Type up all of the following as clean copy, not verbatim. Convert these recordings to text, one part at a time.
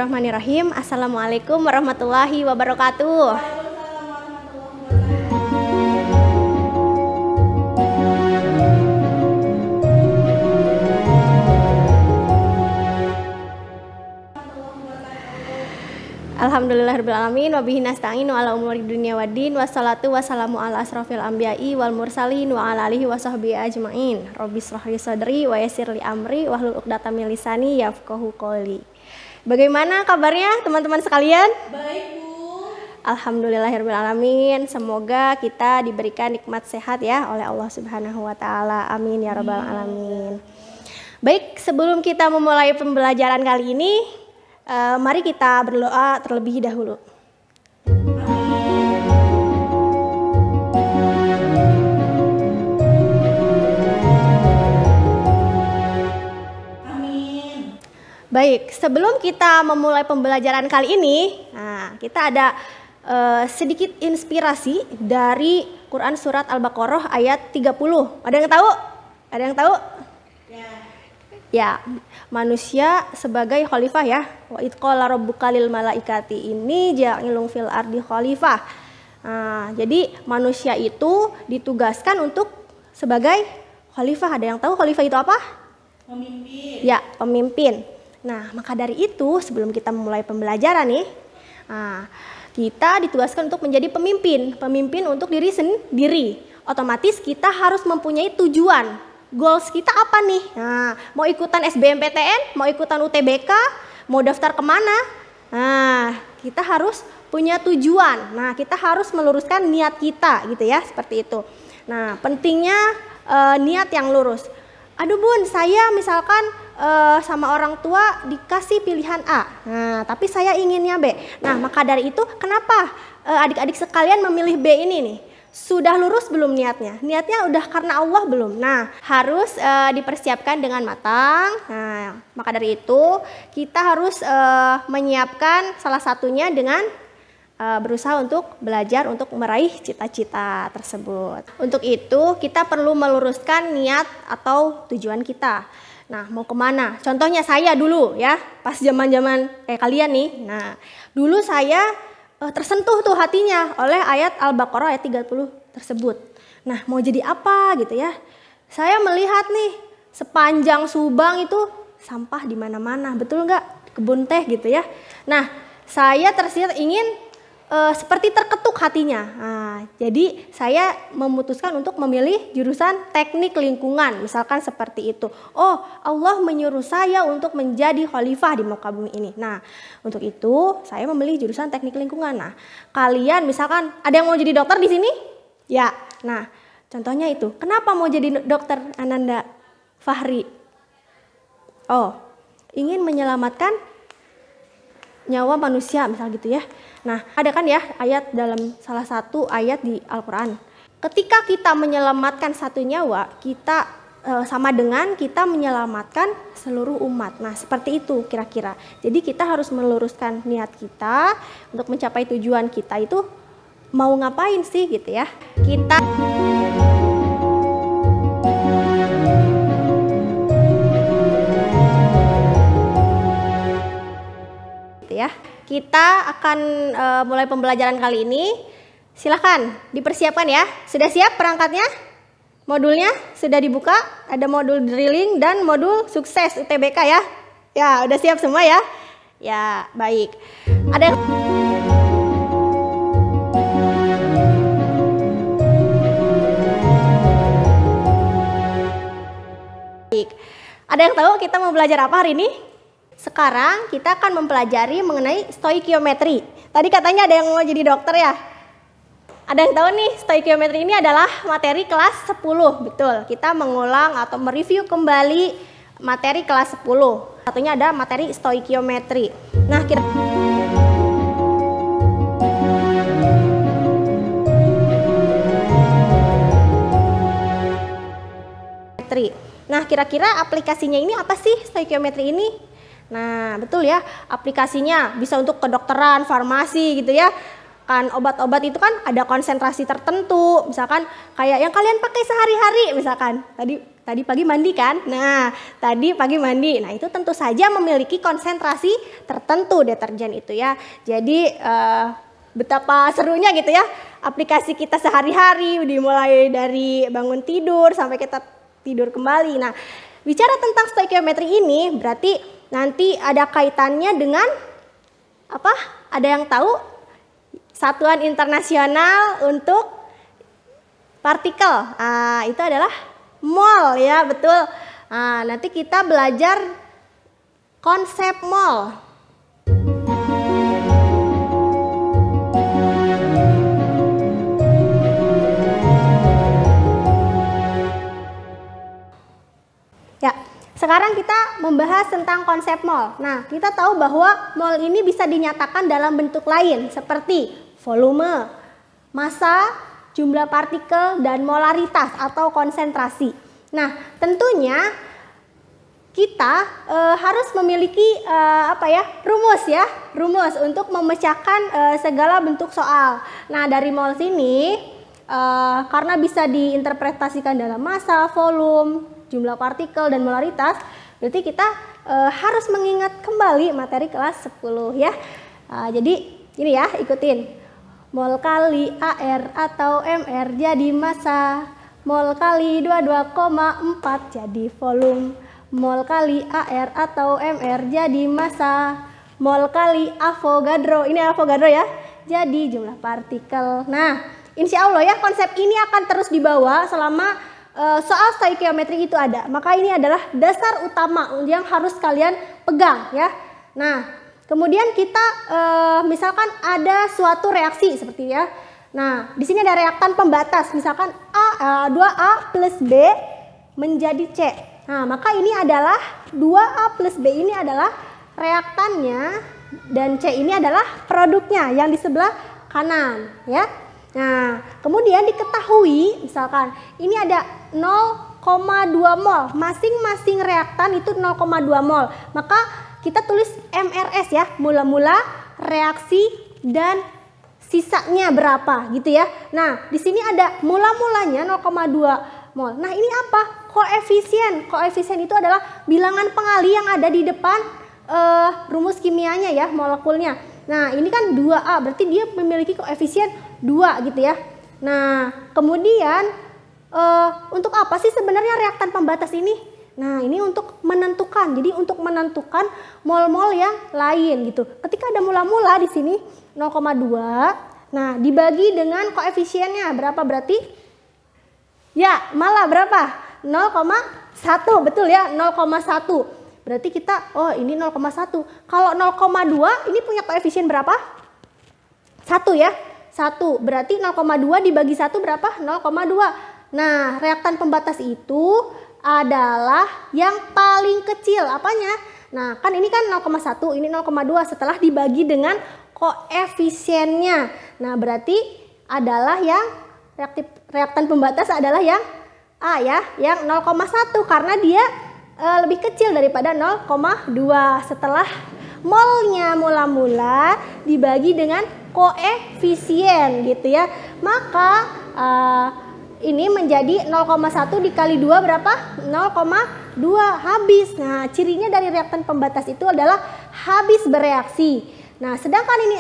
Bismillahirrahmanirrahim. Assalamualaikum warahmatullahi wabarakatuh. Alhamdulillahirrahmanirrahim. Wabihi nasta'inu ala umuri dunia waddin. Wassalatu wassalamu ala asrafil anbiya'i wal mursalin wa ala alihi wa sahbihi ajma'in. Rabbi shrah li sadri wa yassir li amri wahlul 'uqdatam min lisani yafqahu qouli. Bagaimana kabarnya teman-teman sekalian? Baik, Bu. Alhamdulillahirrahmanirrahim. Semoga kita diberikan nikmat sehat ya oleh Allah Subhanahu wa taala. Amin ya rabbal alamin. Baik, sebelum kita memulai pembelajaran kali ini, mari kita berdoa terlebih dahulu. Baik, sebelum kita memulai pembelajaran kali ini, kita ada sedikit inspirasi dari Quran Surat Al-Baqarah ayat 30. Ada yang tahu? Ada yang tahu? Ya, manusia sebagai khalifah ya. Wa id qala rabbuka lil malaikati inni ja'ilun fil ardi khalifah. Jadi manusia itu ditugaskan untuk sebagai khalifah. Ada yang tahu khalifah itu apa? Pemimpin. Ya, pemimpin. Nah, maka dari itu sebelum kita memulai pembelajaran nih, kita ditugaskan untuk menjadi pemimpin. Pemimpin untuk diri sendiri. Otomatis kita harus mempunyai tujuan. Goals kita apa nih? Nah, mau ikutan SBMPTN, mau ikutan UTBK, mau daftar kemana? Nah, kita harus punya tujuan. Nah, kita harus meluruskan niat kita gitu ya, seperti itu. Nah, pentingnya niat yang lurus. Aduh Bun, saya misalkan sama orang tua dikasih pilihan A, tapi saya inginnya B. Nah, maka dari itu kenapa adik-adik sekalian memilih B ini nih? Sudah lurus belum niatnya? Niatnya udah karena Allah belum? Nah, harus dipersiapkan dengan matang. Nah, maka dari itu kita harus menyiapkan salah satunya dengan berusaha untuk belajar untuk meraih cita-cita tersebut. Untuk itu kita perlu meluruskan niat atau tujuan kita. Nah, mau kemana? Contohnya saya dulu ya, pas zaman-zaman kalian nih. Nah, dulu saya tersentuh tuh hatinya oleh ayat Al-Baqarah ayat 30 tersebut. Nah, mau jadi apa gitu ya? Saya melihat nih sepanjang Subang itu sampah di mana-mana, betul nggak? Kebun teh gitu ya. Nah, saya tersirat ingin seperti terketuk hatinya. Nah, jadi saya memutuskan untuk memilih jurusan teknik lingkungan, misalkan seperti itu. Oh, Allah menyuruh saya untuk menjadi khalifah di muka bumi ini. Nah, untuk itu saya memilih jurusan teknik lingkungan. Nah, kalian misalkan ada yang mau jadi dokter di sini? Ya. Nah, contohnya itu. Kenapa mau jadi dokter Ananda Fahri? Oh, ingin menyelamatkan nyawa manusia misal gitu ya. Nah, ada kan ya ayat dalam salah satu ayat di Al-Quran. Ketika kita menyelamatkan satu nyawa, kita sama dengan kita menyelamatkan seluruh umat. Nah, seperti itu kira-kira. Jadi kita harus meluruskan niat kita untuk mencapai tujuan kita itu mau ngapain sih gitu ya. Kita ya. Kita akan mulai pembelajaran kali ini. Silahkan dipersiapkan ya. Sudah siap perangkatnya? Modulnya sudah dibuka. Ada modul drilling dan modul sukses UTBK ya. Ya, udah siap semua ya? Ya, baik. Ada yang baik. Ada yang tahu kita mau belajar apa hari ini? Sekarang kita akan mempelajari mengenai stoikiometri. Tadi katanya ada yang mau jadi dokter ya? Ada yang tahu nih, stoikiometri ini adalah materi kelas 10. Betul, kita mengulang atau mereview kembali materi kelas 10. Satunya ada materi stoikiometri. Nah, kira-kira aplikasinya ini apa sih stoikiometri ini? Nah, betul ya, aplikasinya bisa untuk kedokteran, farmasi gitu ya. Kan obat-obat itu kan ada konsentrasi tertentu, misalkan kayak yang kalian pakai sehari-hari, misalkan tadi pagi mandi kan, nah tadi pagi mandi, nah itu tentu saja memiliki konsentrasi tertentu deterjen itu ya. Jadi betapa serunya gitu ya aplikasi kita sehari-hari, dimulai dari bangun tidur sampai kita tidur kembali. Nah, bicara tentang stoikiometri ini berarti nanti ada kaitannya dengan apa? Ada yang tahu? Satuan internasional untuk partikel. Itu adalah mol ya, betul. Nanti kita belajar konsep mol. Ya, sekarang kita membahas tentang konsep mol. Nah, kita tahu bahwa mol ini bisa dinyatakan dalam bentuk lain seperti volume, massa, jumlah partikel, dan molaritas atau konsentrasi. Nah, tentunya kita harus memiliki rumus untuk memecahkan segala bentuk soal. Nah, dari mol sini karena bisa diinterpretasikan dalam massa, volume, jumlah partikel, dan molaritas, berarti kita harus mengingat kembali materi kelas 10 ya. Jadi ini ya, ikutin. Mol kali AR atau MR jadi massa, mol kali 22,4 jadi volume, mol kali AR atau MR jadi massa, mol kali Avogadro, ini Avogadro ya, jadi jumlah partikel. Nah, insya Allah ya konsep ini akan terus dibawa selama soal stoikiometri itu ada. Maka ini adalah dasar utama yang harus kalian pegang ya. Nah, kemudian kita misalkan ada suatu reaksi seperti ya. Nah, di sini ada reaktan pembatas, misalkan 2A plus B menjadi C. Nah, maka ini adalah 2A plus B ini adalah reaktannya dan C ini adalah produknya yang di sebelah kanan ya. Nah, kemudian diketahui misalkan ini ada 0,2 mol, masing-masing reaktan itu 0,2 mol. Maka kita tulis MRS ya, mula-mula, reaksi, dan sisanya berapa gitu ya. Nah, di sini ada mula-mulanya 0,2 mol. Nah, ini apa? Koefisien. Koefisien itu adalah bilangan pengali yang ada di depan rumus kimianya ya, molekulnya. Nah, ini kan 2A, berarti dia memiliki koefisien 2 gitu ya. Nah, kemudian untuk apa sih sebenarnya reaktan pembatas ini? Nah, ini untuk menentukan. Jadi untuk menentukan mol-mol yang lain gitu. Ketika ada mula-mula di sini 0,2. Nah, dibagi dengan koefisiennya berapa berarti? Ya, malah berapa? 0,1. Betul ya, 0,1. Berarti kita ini 0,1. Kalau 0,2 ini punya koefisien berapa? 1 ya. 1. Berarti 0,2 dibagi 1 berapa? 0,2. Nah, reaktan pembatas itu adalah yang paling kecil. Apanya? Nah, kan ini kan 0,1, ini 0,2 setelah dibagi dengan koefisiennya. Nah, berarti adalah yang reaktan pembatas adalah yang A ya, yang 0,1 karena dia lebih kecil daripada 0,2 setelah molnya mula-mula dibagi dengan koefisien gitu ya. Maka ini menjadi 0,1 dikali 2 berapa? 0,2 habis. Nah, cirinya dari reaktan pembatas itu adalah habis bereaksi. Nah, sedangkan ini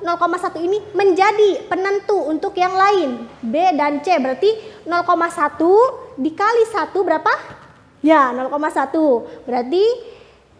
0,1 ini menjadi penentu untuk yang lain, B dan C. Berarti 0,1 dikali 1 berapa? Ya, 0,1. Berarti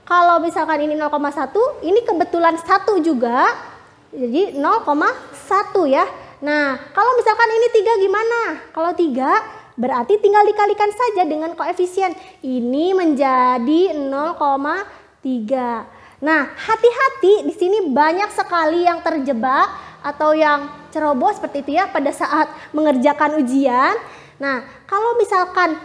kalau misalkan ini 0,1, ini kebetulan 1 juga. Jadi 0,1 ya. Nah, kalau misalkan ini 3 gimana? Kalau 3 berarti tinggal dikalikan saja dengan koefisien. Ini menjadi 0,3. Nah, hati-hati di sini banyak sekali yang terjebak atau yang ceroboh seperti itu ya pada saat mengerjakan ujian. Nah, kalau misalkan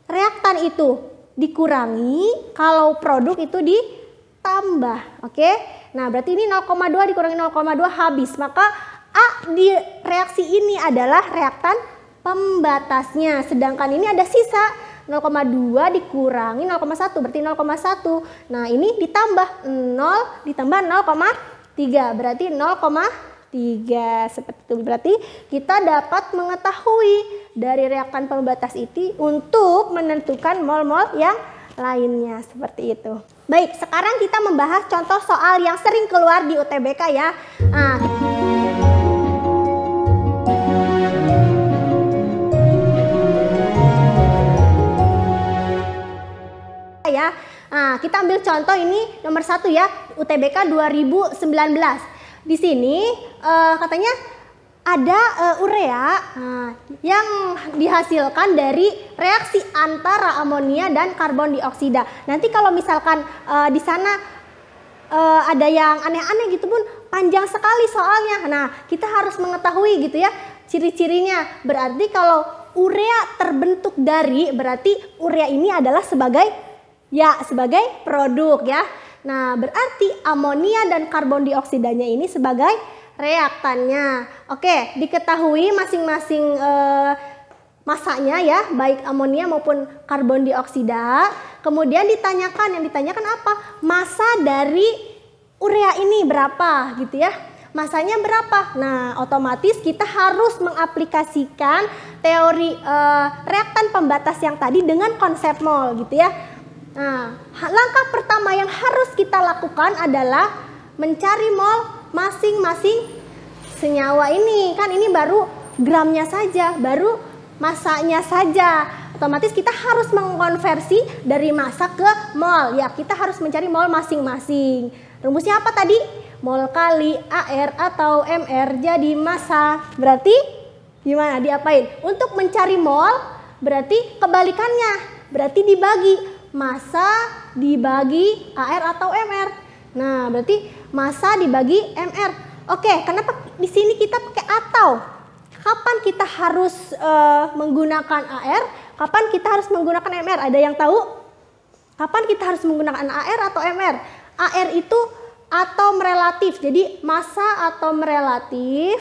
reaktan itu dikurangi, kalau produk itu ditambah, oke? Nah, berarti ini 0,2 dikurangi 0,2 habis, maka A di reaksi ini adalah reaktan pembatasnya, sedangkan ini ada sisa 0,2 dikurangi 0,1 berarti 0,1. Nah, ini ditambah 0 ditambah 0,3 berarti 0,3 3. Seperti itu. Berarti kita dapat mengetahui dari reaktan pembatas itu untuk menentukan mol-mol yang lainnya. Seperti itu. Baik, sekarang kita membahas contoh soal yang sering keluar di UTBK ya. Kita ambil contoh ini nomor 1 ya, UTBK 2019. Di sini katanya ada urea yang dihasilkan dari reaksi antara amonia dan karbon dioksida. Nanti kalau misalkan di sana ada yang aneh-aneh gitu Bun, panjang sekali soalnya. Nah, kita harus mengetahui gitu ya ciri-cirinya. Berarti kalau urea terbentuk dari, berarti urea ini adalah sebagai produk ya. Nah, berarti amonia dan karbon dioksidanya ini sebagai reaktannya. Oke, diketahui masing-masing masanya ya, baik amonia maupun karbon dioksida. Kemudian yang ditanyakan apa? Massa dari urea ini berapa gitu ya. Masanya berapa? Nah, otomatis kita harus mengaplikasikan teori reaktan pembatas yang tadi dengan konsep mol gitu ya. Nah, langkah pertama yang harus kita lakukan adalah mencari mol masing-masing senyawa ini. Kan ini baru gramnya saja, baru masanya saja. Otomatis kita harus mengkonversi dari massa ke mol. Ya, kita harus mencari mol masing-masing. Rumusnya apa tadi? Mol kali AR atau MR jadi massa. Berarti gimana? Diapain? Untuk mencari mol berarti kebalikannya. Berarti dibagi. Massa dibagi AR atau MR. Nah, berarti massa dibagi MR. Oke, kenapa di sini kita pakai atau? Kapan kita harus menggunakan AR? Kapan kita harus menggunakan MR? Ada yang tahu? Kapan kita harus menggunakan AR atau MR? AR itu atom relatif, jadi massa atom relatif.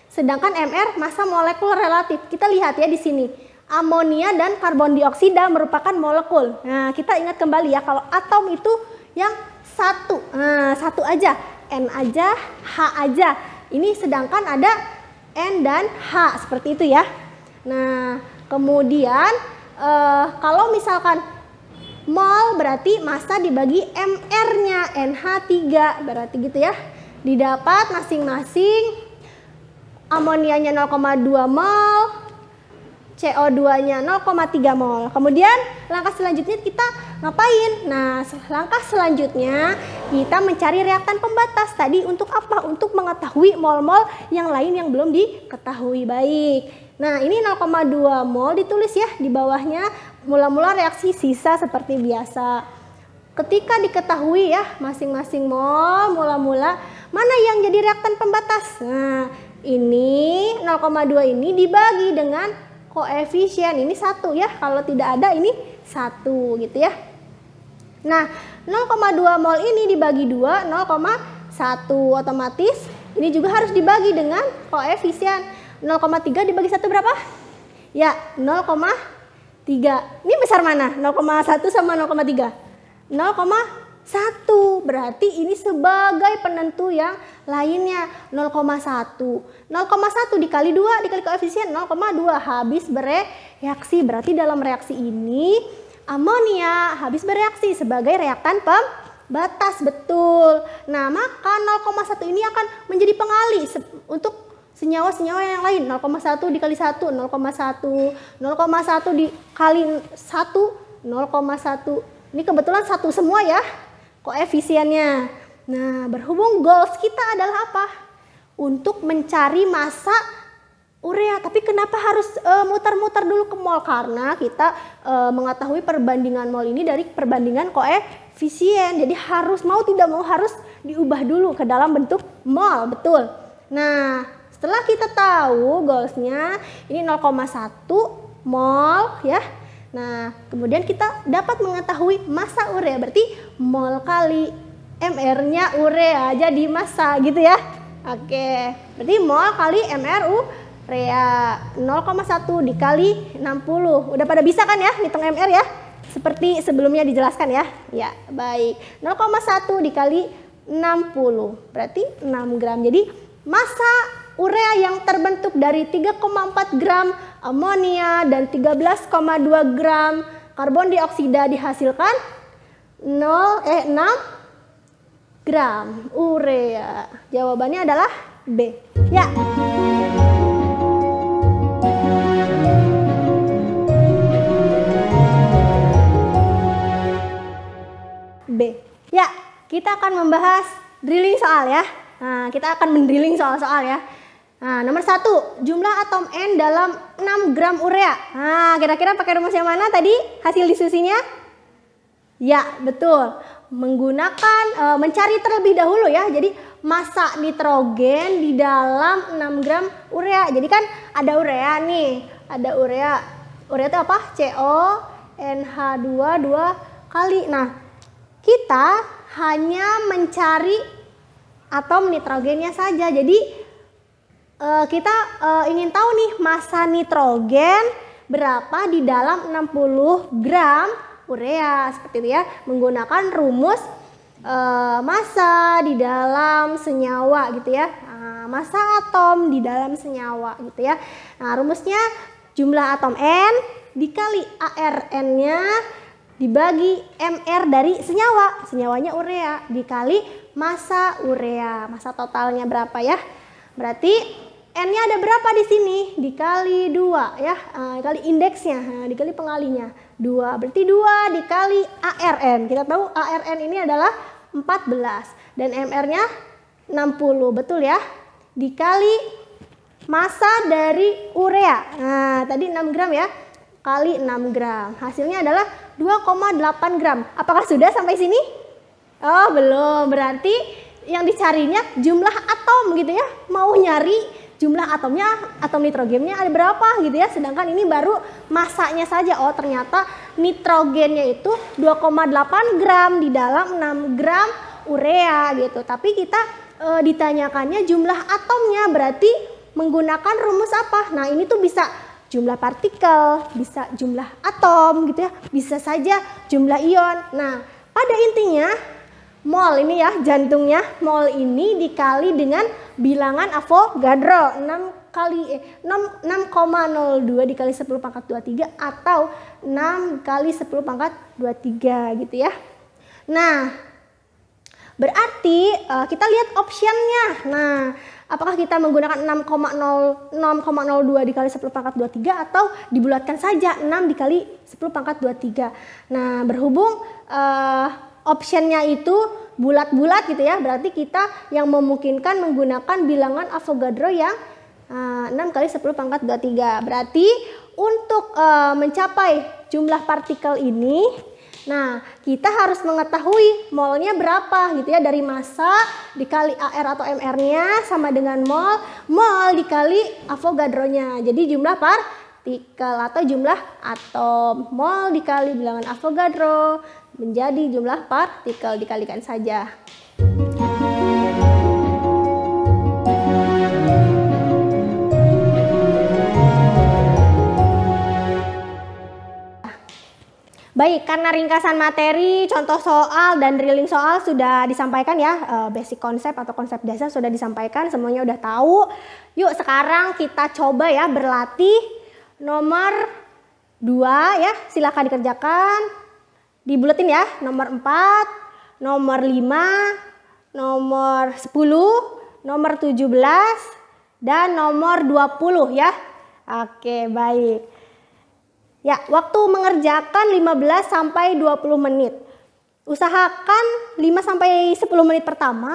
Sedangkan MR massa molekul relatif. Kita lihat ya di sini. Amonia dan karbon dioksida merupakan molekul. Nah, kita ingat kembali ya, kalau atom itu yang satu. Nah, satu aja, N aja, H aja. Ini sedangkan ada N dan H, seperti itu ya. Nah, kemudian kalau misalkan mol berarti massa dibagi MR-nya, NH3, berarti gitu ya. Didapat masing-masing amonianya 0,2 mol. CO2-nya 0,3 mol. Kemudian langkah selanjutnya kita ngapain? Nah, langkah selanjutnya kita mencari reaktan pembatas. Tadi untuk apa? Untuk mengetahui mol-mol yang lain yang belum diketahui baik. Nah, ini 0,2 mol ditulis ya di bawahnya. Mula-mula reaksi sisa seperti biasa. Ketika diketahui ya masing-masing mol mula-mula mana yang jadi reaktan pembatas. Nah, ini 0,2 ini dibagi dengan koefisien ini 1 ya, kalau tidak ada ini 1 gitu ya. Nah, 0,2 mol ini dibagi 2, 0,1 otomatis ini juga harus dibagi dengan koefisien 0,3 dibagi 1 berapa? Ya, 0,3. Ini besar mana? 0,1 sama 0,3? 0,1. Berarti ini sebagai penentu yang lainnya 0,1. 0,1 dikali 2 dikali koefisien 0,2 habis bereaksi. Berarti dalam reaksi ini amonia habis bereaksi sebagai reaktan pembatas, betul. Nah, maka 0,1 ini akan menjadi pengali untuk senyawa-senyawa yang lain. 0,1 dikali 1 0,1, 0,1 dikali 1 0,1. Ini kebetulan 1 semua ya koefisiennya. Nah, berhubung goals kita adalah apa? Untuk mencari massa urea. Tapi kenapa harus muter-muter dulu ke mol? Karena kita mengetahui perbandingan mol ini dari perbandingan koefisien. Jadi harus mau tidak mau harus diubah dulu ke dalam bentuk mol, betul. Nah, setelah kita tahu goalsnya ini 0,1 mol ya. Nah, kemudian kita dapat mengetahui massa urea, berarti mol kali MR-nya urea jadi massa gitu ya. Oke, berarti mol kali MR urea 0,1 dikali 60. Udah pada bisa kan ya hitung MR ya? Seperti sebelumnya dijelaskan ya. Ya, baik. 0,1 dikali 60, berarti 6 gram. Jadi massa urea yang terbentuk dari 3,4 gram amonia dan 13,2 gram karbon dioksida dihasilkan 6 gram urea. Jawabannya adalah B. Ya. B. Ya, kita akan membahas drilling soal ya. Nah, kita akan mendrilling soal-soal ya. Nah, nomor 1, jumlah atom N dalam 6 gram urea. Nah, kira-kira pakai rumus yang mana tadi hasil diskusinya? Ya, betul. Menggunakan, mencari terlebih dahulu ya. Jadi, massa nitrogen di dalam 6 gram urea. Jadi kan ada urea nih. Ada urea. Urea itu apa? CO, NH2, 2 kali. Nah, kita hanya mencari atom nitrogennya saja. Jadi kita ingin tahu nih massa nitrogen berapa di dalam 60 gram urea. Seperti itu ya. Menggunakan rumus massa di dalam senyawa gitu ya. Massa atom di dalam senyawa gitu ya. Nah, rumusnya jumlah atom N dikali ARN-nya dibagi MR dari senyawa, senyawanya urea, dikali massa urea. Massa totalnya berapa ya? Berarti N-nya ada berapa di sini? Dikali 2 ya, dikali indeksnya, dikali pengalinya 2. Berarti 2 dikali ARN. Kita tahu ARN ini adalah 14 dan MR-nya 60, betul ya? Dikali massa dari urea. Nah, tadi 6 gram ya, kali 6 gram. Hasilnya adalah 2,8 gram. Apakah sudah sampai sini? Oh, belum. Berarti yang dicarinya jumlah atom gitu ya. Mau nyari jumlah atomnya, atom nitrogennya ada berapa gitu ya. Sedangkan ini baru massanya saja. Oh, ternyata nitrogennya itu 2,8 gram di dalam 6 gram urea gitu. Tapi kita ditanyakannya jumlah atomnya, berarti menggunakan rumus apa? Nah, ini tuh bisa jumlah partikel, bisa jumlah atom gitu ya, bisa saja jumlah ion. Nah, pada intinya mol ini ya, jantungnya, mol ini dikali dengan bilangan Avogadro 6,02 dikali 10 pangkat 23 atau 6 kali 10 pangkat 23 gitu ya. Nah, berarti kita lihat optionnya. Nah, apakah kita menggunakan 6,02 dikali 10 pangkat 23 atau dibulatkan saja 6 dikali 10 pangkat 23. Nah, berhubung optionnya itu bulat-bulat gitu ya, berarti kita yang memungkinkan menggunakan bilangan Avogadro yang 6 kali 10 pangkat 23. Berarti untuk mencapai jumlah partikel ini, nah, kita harus mengetahui molnya berapa gitu ya, dari massa dikali AR atau MR-nya sama dengan mol dikali Avogadro-nya. Jadi jumlah partikel atau jumlah atom, mol dikali bilangan Avogadro menjadi jumlah partikel, dikalikan saja. Baik, karena ringkasan materi, contoh soal, dan drilling soal sudah disampaikan ya, basic konsep atau konsep dasar sudah disampaikan, semuanya udah tahu. Yuk sekarang kita coba ya berlatih nomor 2 ya, silakan dikerjakan. Dibuletin ya, nomor 4, nomor 5, nomor 10, nomor 17, dan nomor 20 ya. Oke, baik. Ya, waktu mengerjakan 15 sampai 20 menit. Usahakan 5 sampai 10 menit pertama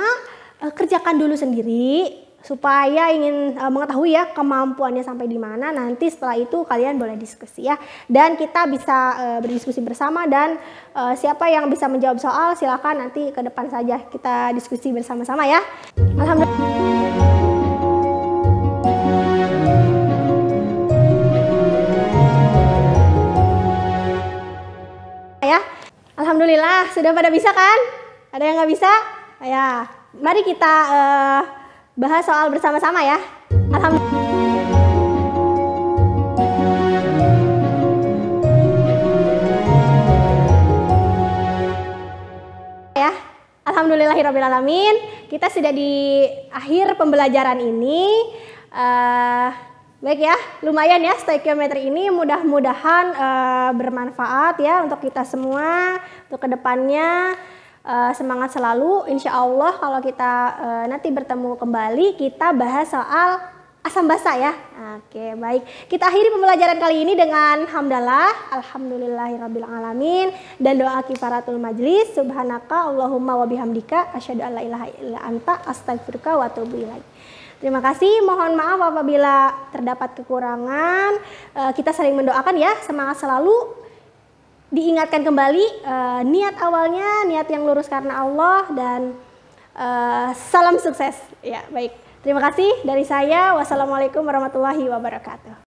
kerjakan dulu sendiri supaya ingin mengetahui ya kemampuannya sampai di mana. Nanti setelah itu kalian boleh diskusi ya. Dan kita bisa berdiskusi bersama, dan siapa yang bisa menjawab soal silakan nanti ke depan saja kita diskusi bersama-sama ya. Alhamdulillah. Alhamdulillah, sudah pada bisa kan? Ada yang nggak bisa? Ya, mari kita bahas soal bersama-sama ya. Alhamdulillah. Ya, alhamdulillah Alhamdulillahirrabbilalamin. Kita sudah di akhir pembelajaran ini. Baik ya, lumayan ya stoikiometri ini, mudah-mudahan bermanfaat ya untuk kita semua, untuk kedepannya. Semangat selalu, insya Allah kalau kita nanti bertemu kembali, kita bahas soal asam basa ya. Oke, baik. Kita akhiri pembelajaran kali ini dengan hamdalah, alhamdulillahirrabbilalamin, dan doa kifaratul majlis, subhanaka Allahumma wa bihamdika, asyhadu an la ilaha illa anta, astaghfiruka wa atubu ilaik. Terima kasih, mohon maaf apabila terdapat kekurangan. Kita saling mendoakan ya, semangat selalu. Diingatkan kembali niat awalnya, niat yang lurus karena Allah, dan salam sukses. Ya, baik. Terima kasih dari saya. Wassalamualaikum warahmatullahi wabarakatuh.